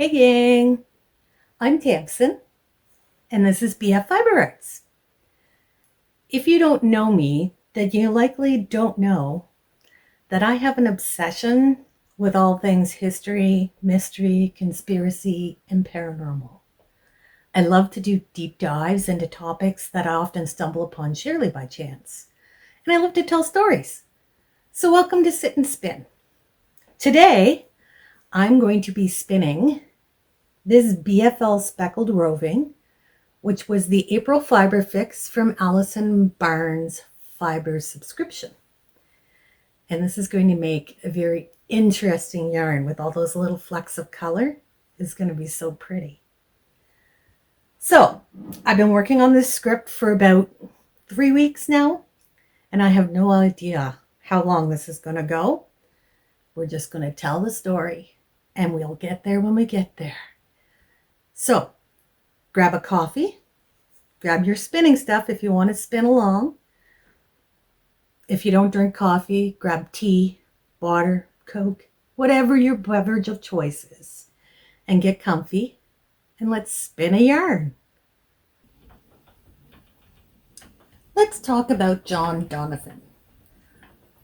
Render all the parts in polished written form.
Hey gang, I'm Tamsin, and this is BF Fiber Arts. If you don't know me, then you likely don't know that I have an obsession with all things history, mystery, conspiracy, and paranormal. I love to do deep dives into topics that I often stumble upon sheerly by chance. And I love to tell stories. So welcome to Sit and Spin. Today, I'm going to be spinning this BFL Speckled Roving, which was the April Fiber Fix from Allison Barnes Fiber subscription. And this is going to make a very interesting yarn with all those little flecks of color. It's going to be so pretty. So I've been working on this script for about 3 weeks now, and I have no idea how long this is going to go. We're just going to tell the story, and we'll get there when we get there. So grab a coffee, grab your spinning stuff if you want to spin along. If you don't drink coffee, grab tea, water, Coke, whatever your beverage of choice is, and get comfy, and let's spin a yarn. Let's talk about John Donovan.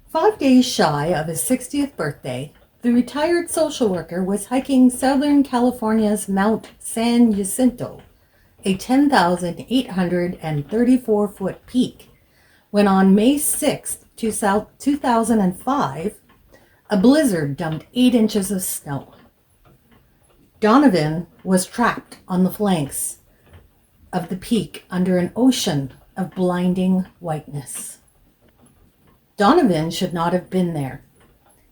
5 days shy of his 60th birthday, the retired social worker was hiking Southern California's Mount San Jacinto, a 10,834-foot peak, when on May 6, 2005, a blizzard dumped 8 inches of snow. Donovan was trapped on the flanks of the peak under an ocean of blinding whiteness. Donovan should not have been there.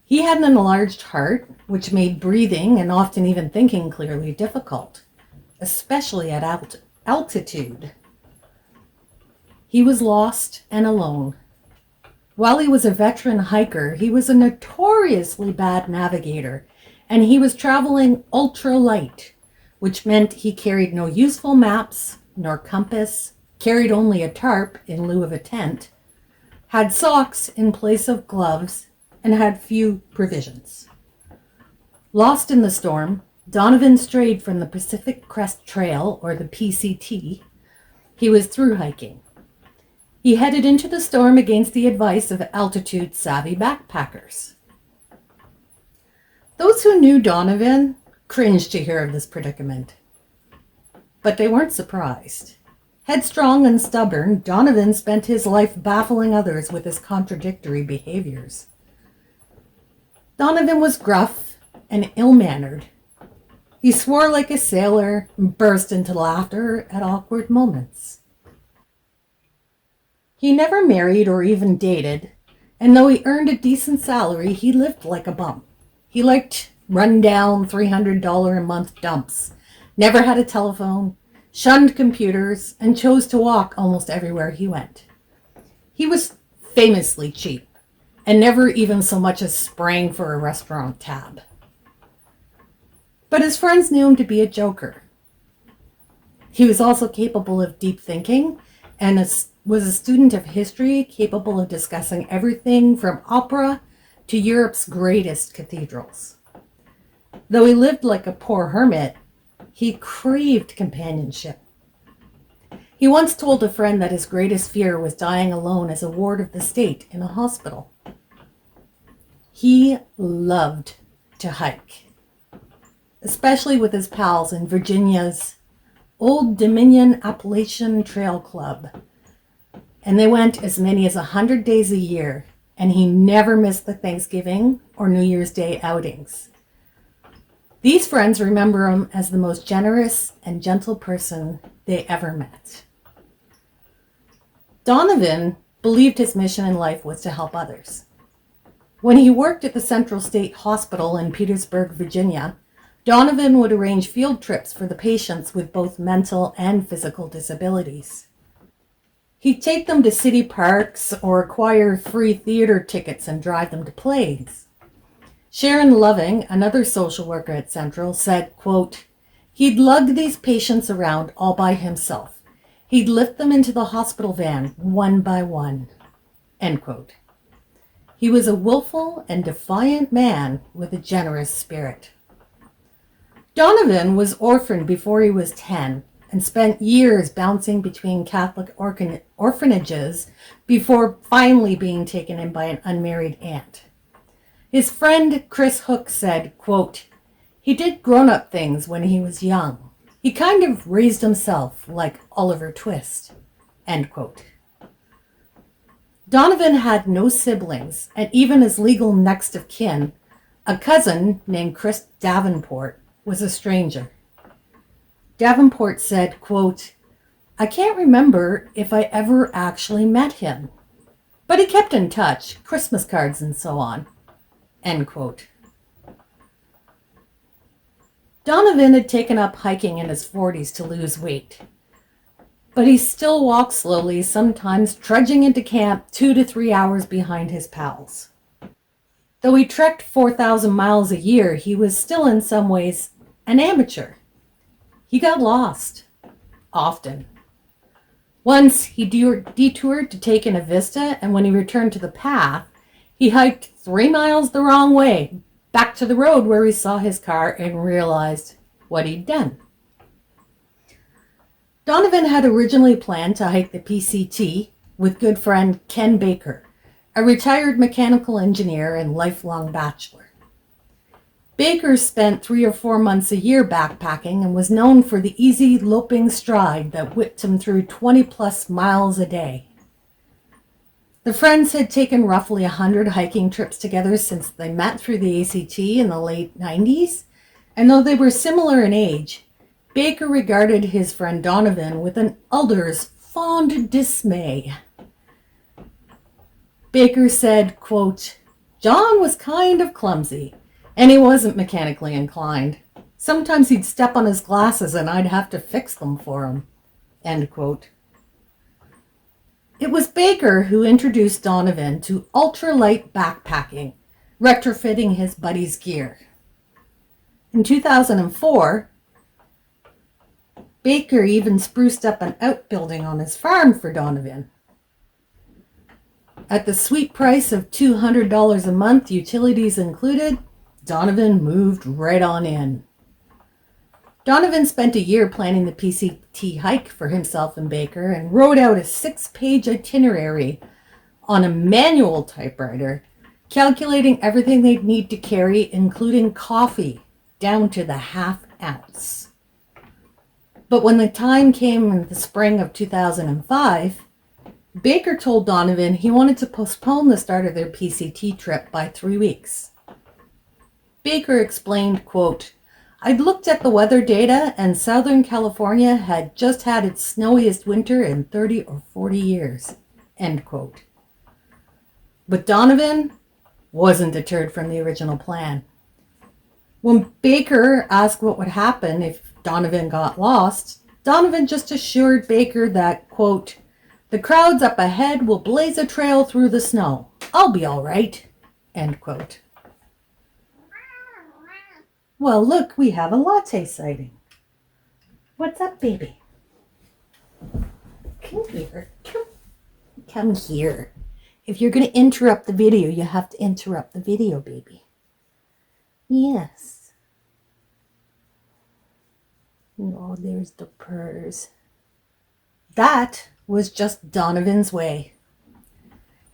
He had an enlarged heart, which made breathing and often even thinking clearly difficult, especially at altitude. He was lost and alone. While he was a veteran hiker, he was a notoriously bad navigator, and he was traveling ultra-light, which meant he carried no useful maps nor compass, carried only a tarp in lieu of a tent, had socks in place of gloves, and had few provisions. Lost in the storm, Donovan strayed from the Pacific Crest Trail, or the PCT, he was through hiking. He headed into the storm against the advice of altitude-savvy backpackers. Those who knew Donovan cringed to hear of this predicament, but they weren't surprised. Headstrong and stubborn, Donovan spent his life baffling others with his contradictory behaviors. Donovan was gruff and ill-mannered. He swore like a sailor and burst into laughter at awkward moments. He never married or even dated, and though he earned a decent salary, he lived like a bum. He liked run-down $300 a month dumps, never had a telephone, shunned computers, and chose to walk almost everywhere he went. He was famously cheap, and never even so much as sprang for a restaurant tab. But his friends knew him to be a joker. He was also capable of deep thinking and was a student of history capable of discussing everything from opera to Europe's greatest cathedrals. Though he lived like a poor hermit, he craved companionship. He once told a friend that his greatest fear was dying alone as a ward of the state in a hospital. He loved to hike, especially with his pals in Virginia's Old Dominion Appalachian Trail Club. And they went as many as 100 days a year, and he never missed the Thanksgiving or New Year's Day outings. These friends remember him as the most generous and gentle person they ever met. Donovan believed his mission in life was to help others. When he worked at the Central State Hospital in Petersburg, Virginia, Donovan would arrange field trips for the patients with both mental and physical disabilities. He'd take them to city parks or acquire free theater tickets and drive them to plays. Sharon Loving, another social worker at Central, said, quote, "He'd lug these patients around all by himself. He'd lift them into the hospital van one by one." End quote. He was a willful and defiant man with a generous spirit. Donovan was orphaned before he was 10 and spent years bouncing between Catholic orphanages before finally being taken in by an unmarried aunt. His friend Chris Hook said, quote, "He did grown-up things when he was young. He kind of raised himself like Oliver Twist," end quote. Donovan had no siblings, and even his legal next of kin, a cousin named Chris Davenport, was a stranger. Davenport said, quote, "I can't remember if I ever actually met him, but he kept in touch, Christmas cards and so on," end quote. Donovan had taken up hiking in his 40s to lose weight, but he still walked slowly, sometimes trudging into camp 2 to 3 hours behind his pals. Though he trekked 4,000 miles a year, he was still in some ways an amateur. He got lost, often. Once he detoured to take in a vista, and when he returned to the path, he hiked 3 miles the wrong way, back to the road where he saw his car and realized what he'd done. Donovan had originally planned to hike the PCT with good friend Ken Baker, a retired mechanical engineer and lifelong bachelor. Baker spent 3 or 4 months a year backpacking and was known for the easy loping stride that whipped him through 20-plus miles a day. The friends had taken roughly 100 hiking trips together since they met through the ACT in the late 90s, and though they were similar in age, Baker regarded his friend Donovan with an elder's fond dismay. Baker said, quote, "John was kind of clumsy, and he wasn't mechanically inclined. Sometimes he'd step on his glasses and I'd have to fix them for him," end quote. It was Baker who introduced Donovan to ultralight backpacking, retrofitting his buddy's gear. In 2004, Baker even spruced up an outbuilding on his farm for Donovan. At the sweet price of $200 a month, utilities included, Donovan moved right on in. Donovan spent a year planning the PCT hike for himself and Baker and wrote out a 6-page itinerary on a manual typewriter, calculating everything they'd need to carry, including coffee, down to the half ounce. But when the time came in the spring of 2005, Baker told Donovan he wanted to postpone the start of their PCT trip by 3 weeks. Baker explained, quote, "I'd looked at the weather data and Southern California had just had its snowiest winter in 30 or 40 years, end quote. But Donovan wasn't deterred from the original plan. When Baker asked what would happen if Donovan got lost, Donovan just assured Baker that, quote, "The crowds up ahead will blaze a trail through the snow. I'll be all right," end quote. Well, look, we have a latte sighting. What's up, baby? Come here. Come here. If you're going to interrupt the video, you have to interrupt the video, baby. Yes. Oh, there's the purrs. That was just Donovan's way.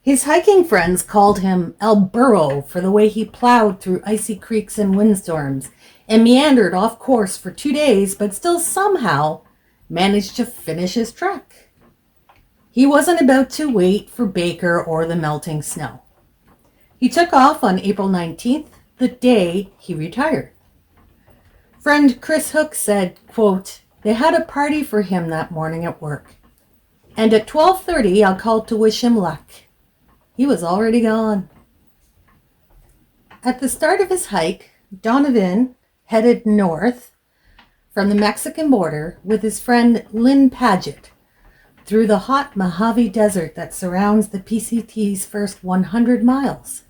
His hiking friends called him El Burro for the way he plowed through icy creeks and windstorms and meandered off course for 2 days, but still somehow managed to finish his trek. He wasn't about to wait for Baker or the melting snow. He took off on April 19th, the day he retired. Friend Chris Hook said, quote, "They had a party for him that morning at work, and at 12:30 I called to wish him luck. He was already gone." At the start of his hike, Donovan headed north from the Mexican border with his friend Lynn Paget through the hot Mojave Desert that surrounds the PCT's first 100 miles.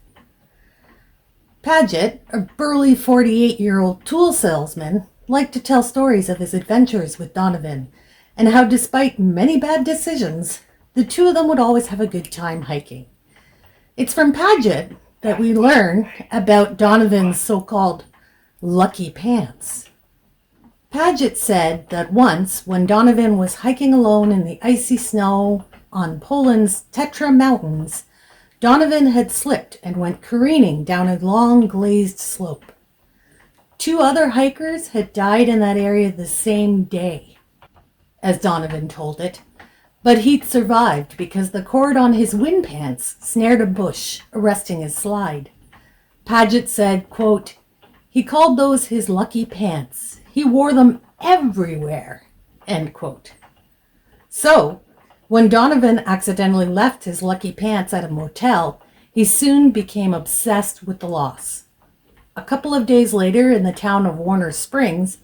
Paget, a burly 48-year-old tool salesman, liked to tell stories of his adventures with Donovan and how, despite many bad decisions, the two of them would always have a good time hiking. It's from Paget that we learn about Donovan's so-called lucky pants. Paget said that once, when Donovan was hiking alone in the icy snow on Poland's Tetra Mountains, Donovan had slipped and went careening down a long glazed slope. 2 other hikers had died in that area the same day, as Donovan told it, but he'd survived because the cord on his wind pants snared a bush, arresting his slide. Paget said, quote, "He called those his lucky pants. He wore them everywhere," end quote. So, when Donovan accidentally left his lucky pants at a motel, he soon became obsessed with the loss. A couple of days later, in the town of Warner Springs,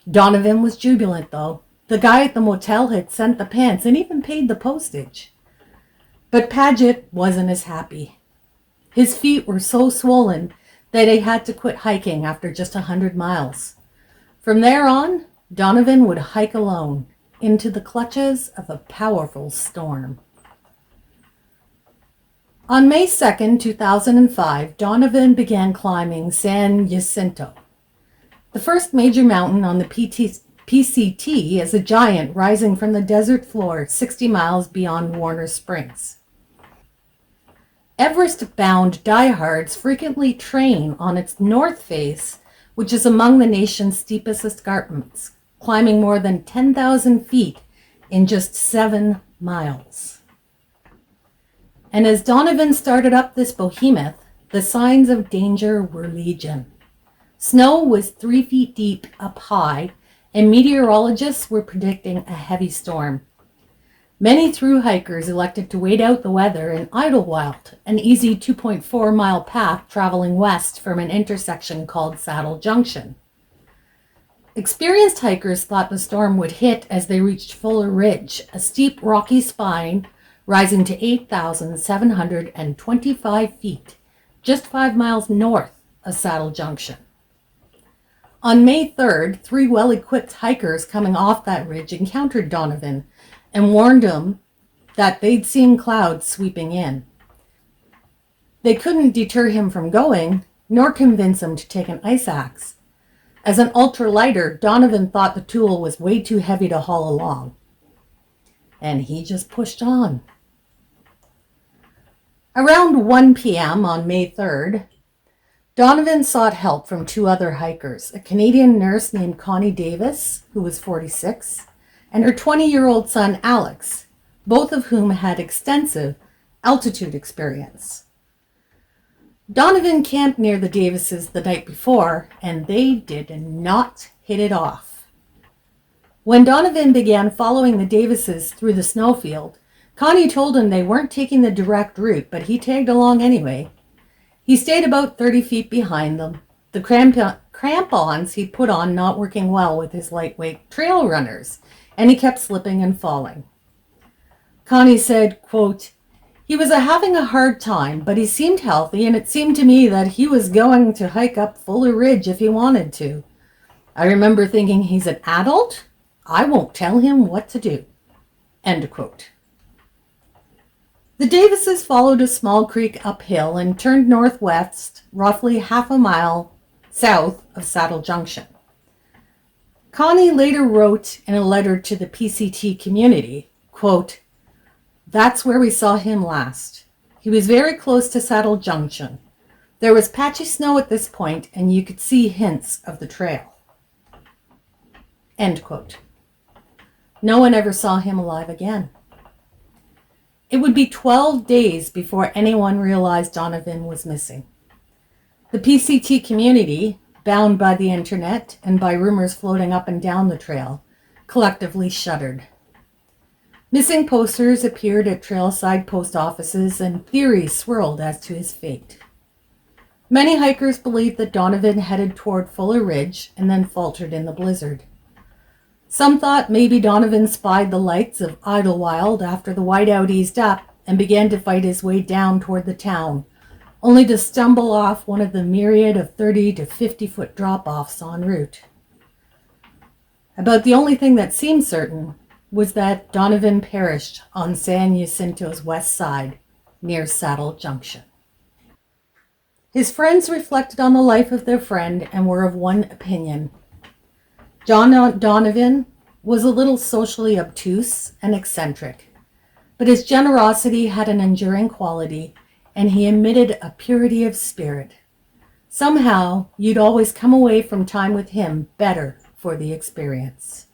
Donovan was jubilant, though. The guy at the motel had sent the pants and even paid the postage. But Paget wasn't as happy. His feet were so swollen that he had to quit hiking after just 100 miles. From there on, Donovan would hike alone into the clutches of a powerful storm. On May 2nd, 2005, Donovan began climbing San Jacinto. The first major mountain on the PCT is a giant rising from the desert floor 60 miles beyond Warner Springs. Everest-bound diehards frequently train on its north face, which is among the nation's steepest escarpments, climbing more than 10,000 feet in just 7 miles. And as Donovan started up this behemoth, the signs of danger were legion. Snow was 3 feet deep up high, and meteorologists were predicting a heavy storm. Many thru hikers elected to wait out the weather in Idlewild, an easy 2.4-mile path traveling west from an intersection called Saddle Junction. Experienced hikers thought the storm would hit as they reached Fuller Ridge, a steep rocky spine rising to 8,725 feet, just 5 miles north of Saddle Junction. On May 3rd, 3 well-equipped hikers coming off that ridge encountered Donovan and warned him that they'd seen clouds sweeping in. They couldn't deter him from going, nor convince him to take an ice axe. As an ultralighter, Donovan thought the tool was way too heavy to haul along. And he just pushed on. Around 1 p.m. on May 3rd, Donovan sought help from 2 other hikers, a Canadian nurse named Connie Davis, who was 46, and her 20-year-old son, Alex, both of whom had extensive altitude experience. Donovan camped near the Davises the night before, and they did not hit it off. When Donovan began following the Davises through the snowfield, Connie told him they weren't taking the direct route, but he tagged along anyway. He stayed about 30 feet behind them, the crampons he'd put on not working well with his lightweight trail runners, and he kept slipping and falling. Connie said, quote, "He was having a hard time, but he seemed healthy, and it seemed to me that he was going to hike up Fuller Ridge if he wanted to. I remember thinking, he's an adult? I won't tell him what to do." End quote. The Davises followed a small creek uphill and turned northwest, roughly half a mile south of Saddle Junction. Connie later wrote in a letter to the PCT community, quote, "That's where we saw him last. He was very close to Saddle Junction. There was patchy snow at this point, and you could see hints of the trail." End quote. No one ever saw him alive again. It would be 12 days before anyone realized Donovan was missing. The PCT community, bound by the internet and by rumors floating up and down the trail, collectively shuddered. Missing posters appeared at trailside post offices, and theories swirled as to his fate. Many hikers believed that Donovan headed toward Fuller Ridge and then faltered in the blizzard. Some thought maybe Donovan spied the lights of Idlewild after the whiteout eased up and began to fight his way down toward the town, only to stumble off one of the myriad of 30 to 50-foot drop-offs en route. About the only thing that seemed certain was that Donovan perished on San Jacinto's west side, near Saddle Junction. His friends reflected on the life of their friend and were of one opinion. Donovan was a little socially obtuse and eccentric, but his generosity had an enduring quality, and he emitted a purity of spirit. Somehow, you'd always come away from time with him better for the experience.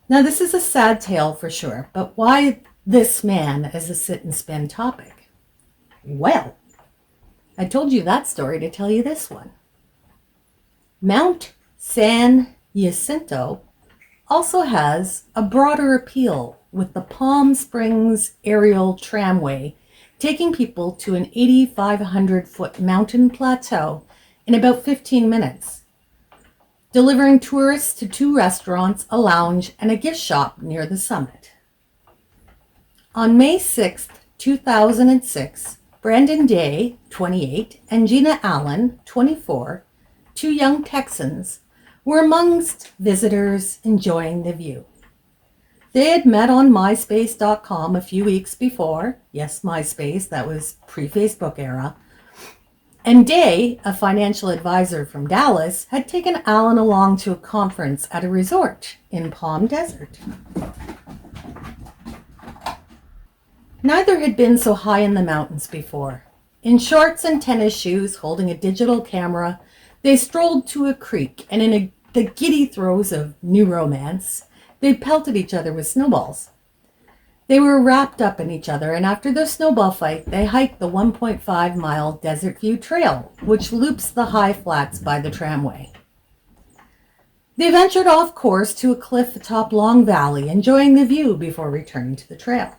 Now, this is a sad tale for sure, but why this man as a sit and spin topic? Well, I told you that story to tell you this one. Mount San Jacinto also has a broader appeal with the Palm Springs Aerial Tramway taking people to an 8,500-foot mountain plateau in about 15 minutes, delivering tourists to 2 restaurants, a lounge, and a gift shop near the summit. On May 6, 2006, Brandon Day, 28, and Gina Allen, 24, 2 young Texans, were amongst visitors enjoying the view. They had met on MySpace.com a few weeks before. Yes, MySpace, that was pre-Facebook era. And Day, a financial advisor from Dallas, had taken Allen along to a conference at a resort in Palm Desert. Neither had been so high in the mountains before. In shorts and tennis shoes, holding a digital camera, they strolled to a creek, and in the giddy throes of new romance, they pelted each other with snowballs. They were wrapped up in each other, and after their snowball fight, they hiked the 1.5-mile Desert View Trail, which loops the high flats by the tramway. They ventured off course to a cliff atop Long Valley, enjoying the view before returning to the trail.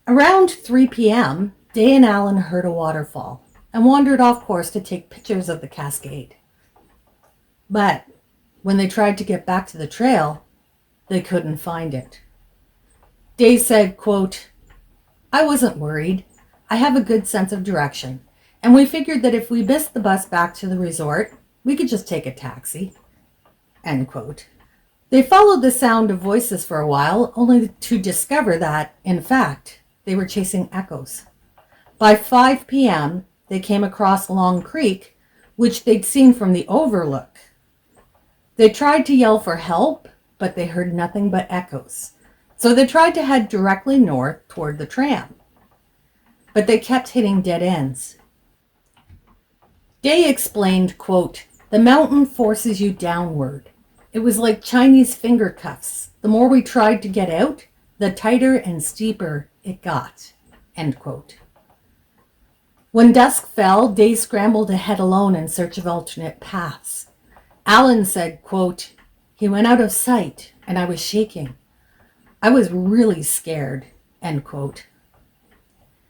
Around 3 p.m., Day and Allen heard a waterfall and wandered off course to take pictures of the cascade. But when they tried to get back to the trail, they couldn't find it. Day said, quote, "I wasn't worried. I have a good sense of direction, and we figured that if we missed the bus back to the resort, we could just take a taxi." End quote. They followed the sound of voices for a while, only to discover that, in fact, they were chasing echoes. By 5 p.m., they came across Long Creek, which they'd seen from the overlook. They tried to yell for help, but they heard nothing but echoes. So they tried to head directly north toward the tram. But they kept hitting dead ends. Day explained, quote, "The mountain forces you downward. It was like Chinese finger cuffs. The more we tried to get out, the tighter and steeper it got." End quote. When dusk fell, Day scrambled ahead alone in search of alternate paths. Allen said, quote, "He went out of sight and I was shaking. I was really scared." End quote.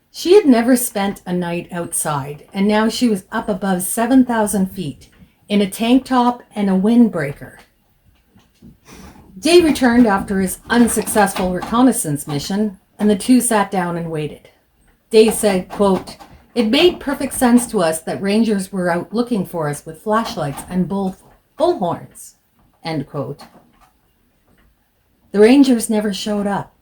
She had never spent a night outside, and now she was up above 7,000 feet in a tank top and a windbreaker. Day returned after his unsuccessful reconnaissance mission, and the two sat down and waited. Day said, quote, "It made perfect sense to us that rangers were out looking for us with flashlights and bullhorns." End quote. The rangers never showed up.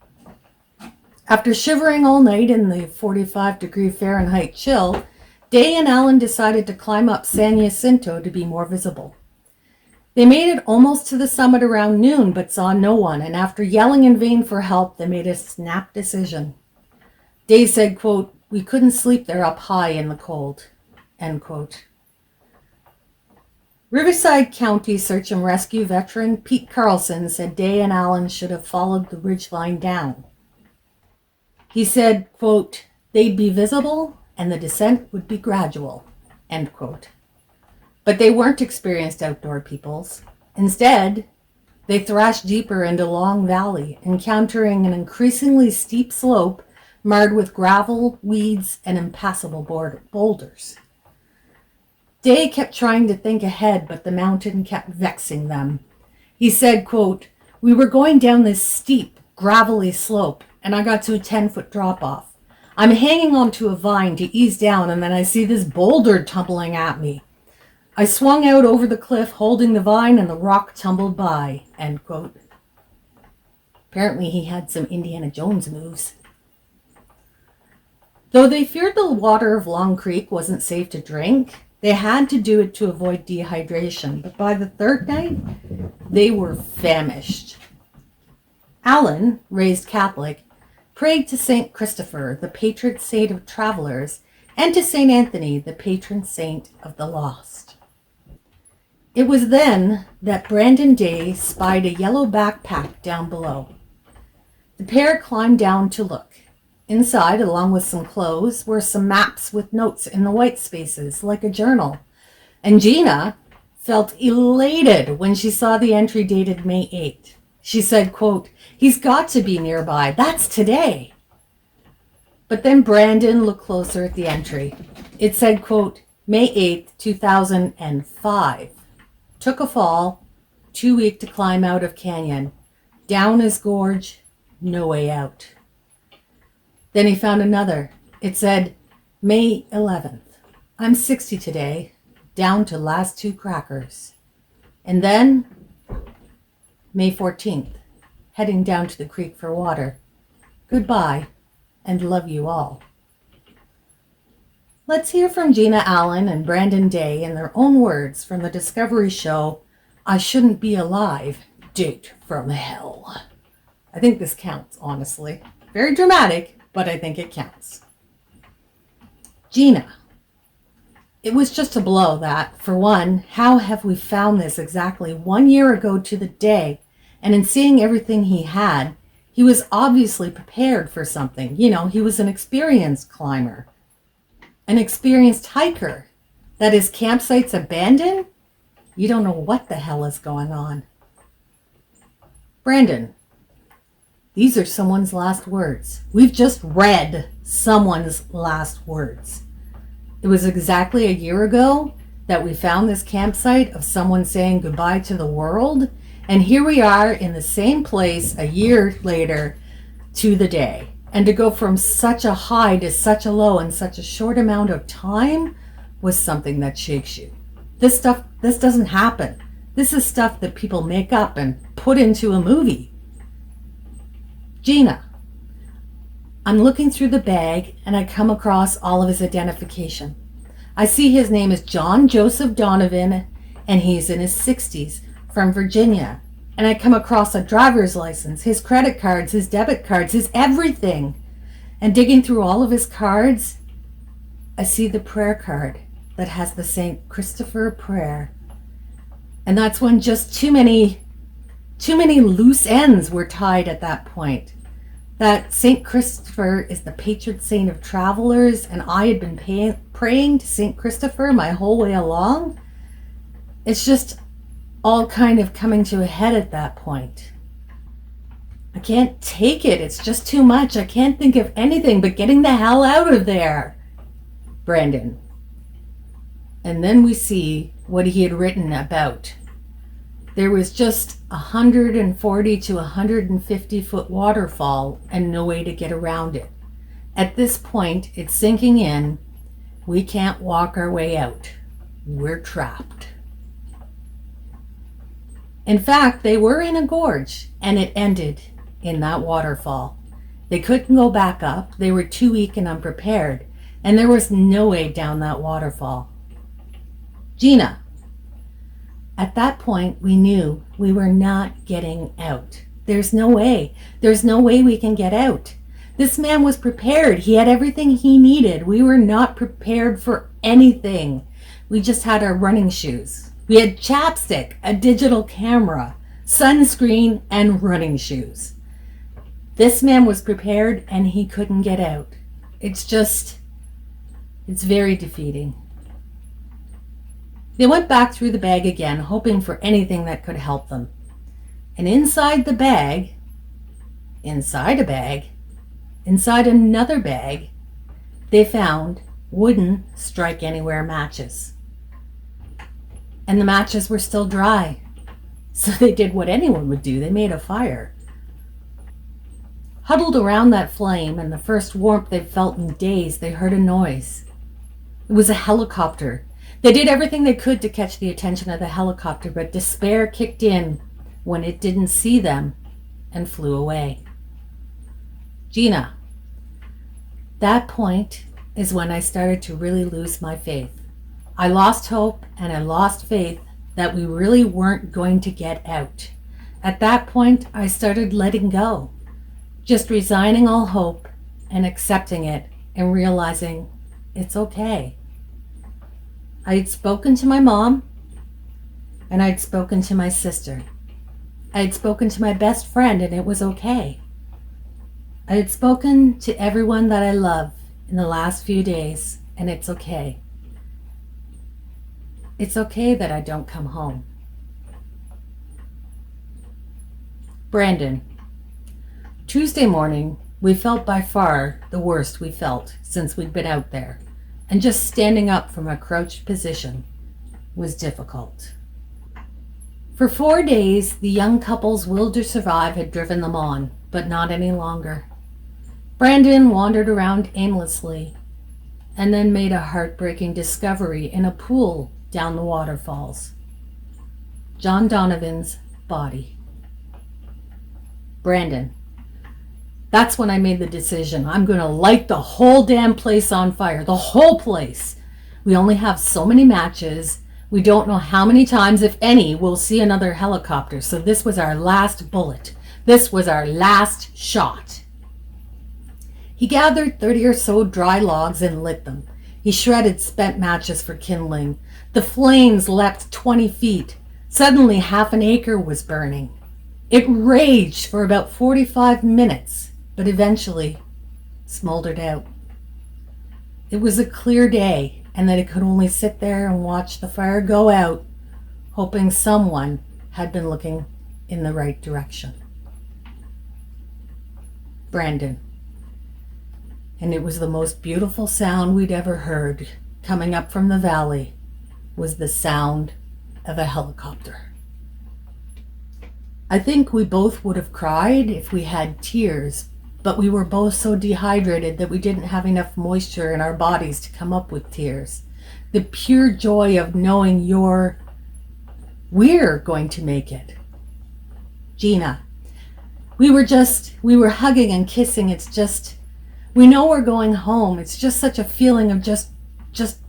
After shivering all night in the 45-degree Fahrenheit chill, Day and Allen decided to climb up San Jacinto to be more visible. They made it almost to the summit around noon, but saw no one, and after yelling in vain for help, they made a snap decision. Day said, quote, "We couldn't sleep there up high in the cold." End quote. Riverside County Search and Rescue veteran Pete Carlson said Day and Allen should have followed the ridgeline down. He said, quote, "They'd be visible and the descent would be gradual." End quote. But they weren't experienced outdoor peoples. Instead, they thrashed deeper into Long Valley, encountering an increasingly steep slope marred with gravel, weeds, and impassable boulders. Day kept trying to think ahead, but the mountain kept vexing them. He said, quote, "We were going down this steep, gravelly slope, and I got to a 10-foot drop-off. I'm hanging onto a vine to ease down, and then I see this boulder tumbling at me. I swung out over the cliff holding the vine, and the rock tumbled by." End quote. Apparently he had some Indiana Jones moves. Though they feared the water of Long Creek wasn't safe to drink, They had to do it to avoid dehydration, but by the third night, they were famished. Alan, raised Catholic, prayed to St. Christopher, the patron saint of travelers, and to St. Anthony, the patron saint of the lost. It was then that Brandon Day spied a yellow backpack down below. The pair climbed down to look. Inside, along with some clothes, were some maps with notes in the white spaces, like a journal. And Gina felt elated when she saw the entry dated May 8th. She said, quote, "He's got to be nearby. That's today." But then Brandon looked closer at the entry. It said, quote, May 8th, 2005. Took a fall, too weak to climb out of canyon. Down his gorge, no way out. Then he found another. It said, May 11th. I'm 60 today, down to last 2 crackers. And then, May 14th, heading down to the creek for water. Goodbye, and love you all. Let's hear from Gina Allen and Brandon Day in their own words from the Discovery show, I Shouldn't Be Alive, Date from Hell. I think this counts, honestly. Very dramatic, but I think it counts. Gina. It was just a blow that, for one, how have we found this exactly 1 year ago to the day? And in seeing everything he had, he was obviously prepared for something. You know, he was an experienced climber, an experienced hiker. That his campsite's abandoned? You don't know what the hell is going on. Brandon. These are someone's last words. We've just read someone's last words. It was exactly a year ago that we found this campsite of someone saying goodbye to the world. And here we are in the same place a year later to the day. And to go from such a high to such a low in such a short amount of time was something that shakes you. This doesn't happen. This is stuff that people make up and put into a movie. Gina. I'm looking through the bag and I come across all of his identification. I see his name is John Joseph Donovan and he's in his 60s from Virginia. And I come across a driver's license, his credit cards, his debit cards, his everything. And digging through all of his cards, I see the prayer card that has the St. Christopher prayer. And that's when just too many loose ends were tied at that point. That St. Christopher is the patron saint of travelers, and I had been praying to St. Christopher my whole way along. It's just all kind of coming to a head at that point. I can't take it. It's just too much. I can't think of anything but getting the hell out of there. Brandon. And then we see what he had written about. There was just 140 to 150 foot waterfall and no way to get around it. At this point, it's sinking in. We can't walk our way out. We're trapped. In fact, they were in a gorge and it ended in that waterfall. They couldn't go back up. They were too weak and unprepared, and there was no way down that waterfall. Gina. At that point, we knew we were not getting out. There's no way. There's no way we can get out. This man was prepared. He had everything he needed. We were not prepared for anything. We just had our running shoes. We had chapstick, a digital camera, sunscreen, and running shoes. This man was prepared and he couldn't get out. It's very defeating. They went back through the bag again, hoping for anything that could help them. And inside the bag, inside another bag, they found wooden strike anywhere matches. And the matches were still dry. So they did what anyone would do. They made a fire. Huddled around that flame and the first warmth they felt in days, they heard a noise. It was a helicopter. They did everything they could to catch the attention of the helicopter, but despair kicked in when it didn't see them and flew away. Gina. That point is when I started to really lose my faith. I lost hope and I lost faith that we really weren't going to get out. At that point, I started letting go, just resigning all hope and accepting it and realizing it's okay. I had spoken to my mom and I'd spoken to my sister. I had spoken to my best friend and it was okay. I had spoken to everyone that I love in the last few days and it's okay. It's okay that I don't come home. Brandon. Tuesday morning, we felt by far the worst we felt since we'd been out there, and just standing up from a crouched position was difficult. For 4 days, the young couple's will to survive had driven them on, but not any longer. Brandon wandered around aimlessly, and then made a heartbreaking discovery in a pool down the waterfalls. John Donovan's body. Brandon. That's when I made the decision. I'm going to light the whole damn place on fire. The whole place. We only have so many matches. We don't know how many times, if any, we'll see another helicopter. So this was our last bullet. This was our last shot. He gathered 30 or so dry logs and lit them. He shredded spent matches for kindling. The flames leapt 20 feet. Suddenly, half an acre was burning. It raged for about 45 minutes, but eventually smoldered out. It was a clear day, and that it could only sit there and watch the fire go out, hoping someone had been looking in the right direction. Brandon. And it was the most beautiful sound we'd ever heard, coming up from the valley, was the sound of a helicopter. I think we both would have cried if we had tears, but we were both so dehydrated that we didn't have enough moisture in our bodies to come up with tears. The pure joy of knowing we're going to make it. Gina. We were hugging and kissing. We know we're going home. It's just such a feeling of just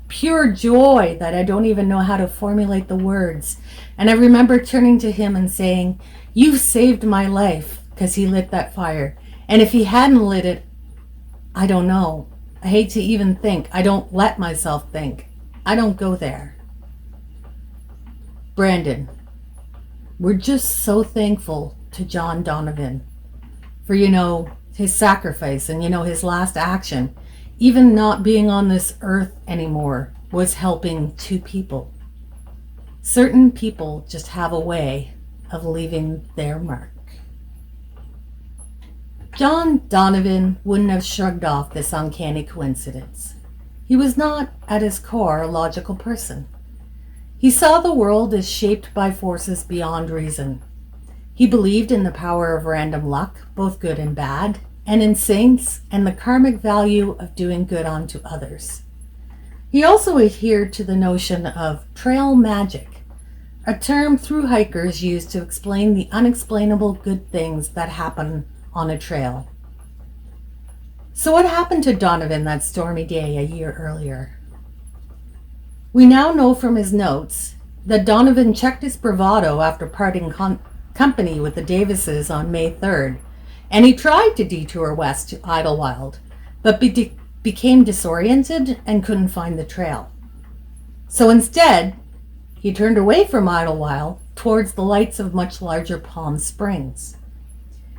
pure joy that I don't even know how to formulate the words. And I remember turning to him and saying, "You've saved my life," because he lit that fire. And if he hadn't lit it, I don't know. I hate to even think. I don't let myself think. I don't go there. Brandon. We're just so thankful to John Donovan for, his sacrifice and, his last action. Even not being on this earth anymore was helping 2 people. Certain people just have a way of leaving their mark. John Donovan wouldn't have shrugged off this uncanny coincidence. He was not, at his core, a logical person. He saw the world as shaped by forces beyond reason. He believed in the power of random luck, both good and bad, and in saints and the karmic value of doing good unto others. He also adhered to the notion of trail magic, a term through hikers used to explain the unexplainable good things that happen on a trail. So what happened to Donovan that stormy day a year earlier? We now know from his notes that Donovan checked his bravado after parting company with the Davises on May 3rd, and he tried to detour west to Idlewild, but became disoriented and couldn't find the trail. So instead, he turned away from Idlewild towards the lights of much larger Palm Springs.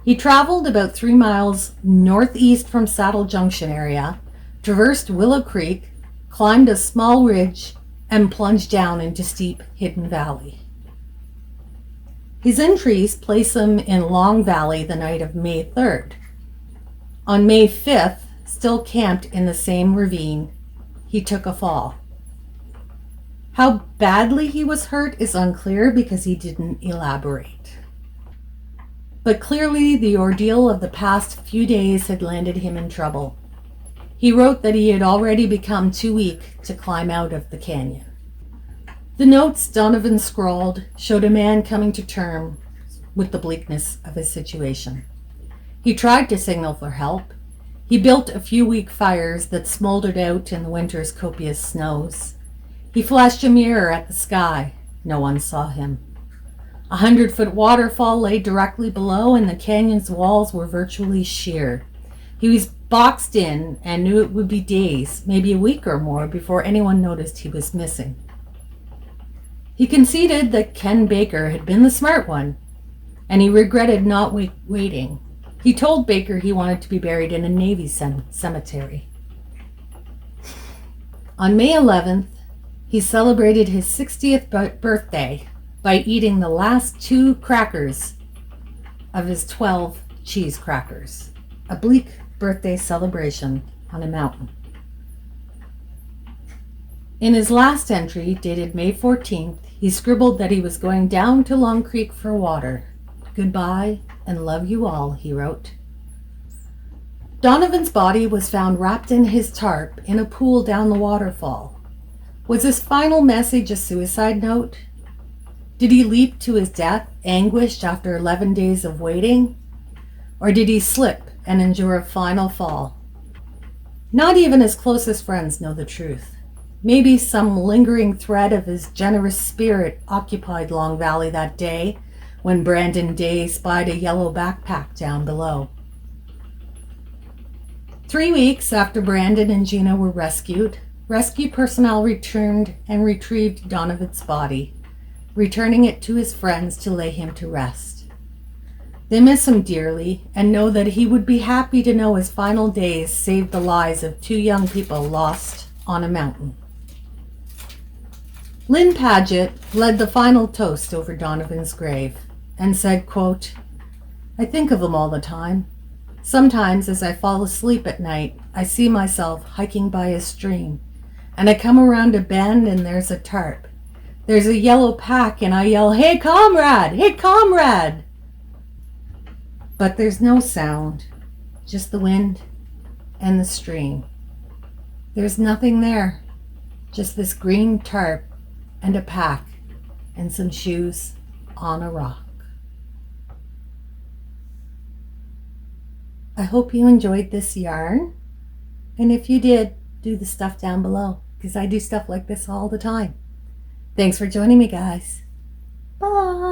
He traveled about 3 miles northeast from Saddle Junction area, traversed Willow Creek, climbed a small ridge, and plunged down into steep Hidden Valley. His entries place him in Long Valley the night of May 3rd. On May 5th, still camped in the same ravine, he took a fall. How badly he was hurt is unclear because he didn't elaborate. But clearly the ordeal of the past few days had landed him in trouble. He wrote that he had already become too weak to climb out of the canyon. The notes Donovan scrawled showed a man coming to terms with the bleakness of his situation. He tried to signal for help. He built a few weak fires that smoldered out in the winter's copious snows. He flashed a mirror at the sky. No one saw him. 100-foot waterfall lay directly below, and the canyon's walls were virtually sheer. He was boxed in and knew it would be days, maybe a week or more, before anyone noticed he was missing. He conceded that Ken Baker had been the smart one, and he regretted not waiting. He told Baker he wanted to be buried in a Navy cemetery. On May 11th, he celebrated his 60th birthday by eating the last 2 crackers of his 12 cheese crackers. A bleak birthday celebration on a mountain. In his last entry, dated May 14th, he scribbled that he was going down to Long Creek for water. Goodbye and love you all, he wrote. Donovan's body was found wrapped in his tarp in a pool down the waterfall. Was his final message a suicide note? Did he leap to his death, anguished after 11 days of waiting? Or did he slip and endure a final fall? Not even his closest friends know the truth. Maybe some lingering thread of his generous spirit occupied Long Valley that day when Brandon Day spied a yellow backpack down below. 3 weeks after Brandon and Gina were rescued, rescue personnel returned and retrieved Donovan's body, returning it to his friends to lay him to rest. They miss him dearly and know that he would be happy to know his final days saved the lives of 2 young people lost on a mountain. Lynn Paget led the final toast over Donovan's grave and said, quote, "I think of him all the time. Sometimes as I fall asleep at night, I see myself hiking by a stream, and I come around a bend and there's a tarp. There's a yellow pack and I yell, 'Hey, comrade! Hey, comrade!' But there's no sound, just the wind and the stream. There's nothing there, just this green tarp and a pack and some shoes on a rock." I hope you enjoyed this yarn, and if you did, do the stuff down below, because I do stuff like this all the time. Thanks for joining me, guys. Bye.